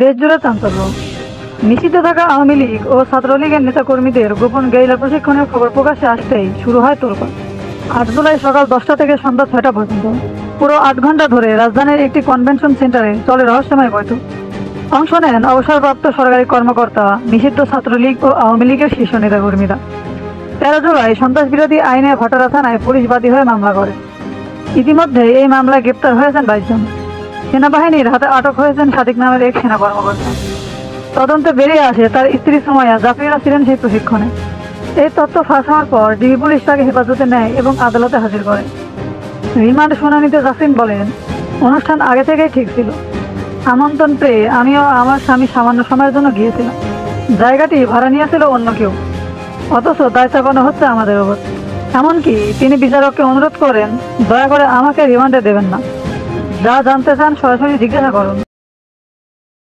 দেশজুড়ে চাঞ্চল্য। নিষিদ্ধ থাকা আওয়ামী লীগ ও ছাত্রলীগের নেতাকর্মীদের গোপন গেরিলা প্রশিক্ষণের খবর প্রকাশ্যে আসতেই শুরু হয় তোলপাড়। ৮ জুলাই সকাল 10টা থেকে সন্ধ্যা 6টা পর্যন্ত পুরো 8 ঘন্টা ধরে রাজধানীর একটি কনভেনশন সেন্টারে চলে রহস্যময় বৈঠক। অংশ নেন অবসরপ্রাপ্ত সরকারি কর্মকর্তা, নিষিদ্ধ ছাত্রলীগ ও আওয়ামী লীগের শীর্ষ নেতাকর্মীরা। 13 জুলাই সন্ত্রাস বিরোধী আইনে ভাটারা থানায় পুলিশ বাদী হয়ে মামলা করে। ইতিমধ্যে এই মামলায় গ্রেপ্তার হয়েছেন 22 জন। সেনাবাহিনীর হাতে আটক হয়েছেন সাদিক নামের এক সেনা কর্মকর্তা। তদন্তে বেরিয়ে আসে তার স্ত্রী সুমাইয়া জাফরিরা ছিলেন সেই প্রশিক্ষণে। এই তথ্য ফাঁস হওয়ার পর ডিবি পুলিশ তাকে হেফাজতে নেয় এবং আদালতে হাজির করে। রিমান্ড শুনানিতে জাসিম বলেন, অনুষ্ঠান আগে থেকেই ঠিক ছিল। আমন্ত্রণ পেয়ে আমিও আমার স্বামী সামান্য সময়ের জন্য গিয়েছিলাম। জায়গাটি ভাড়া নিয়েছিল অন্য কেউ, অথচ দায় চাপানো হচ্ছে আমাদের ওপর। এমনকি তিনি বিচারককে অনুরোধ করেন, দয়া করে আমাকে রিমান্ডে দেবেন না, যা জানতে চান সরাসরি জিজ্ঞাসা করুন।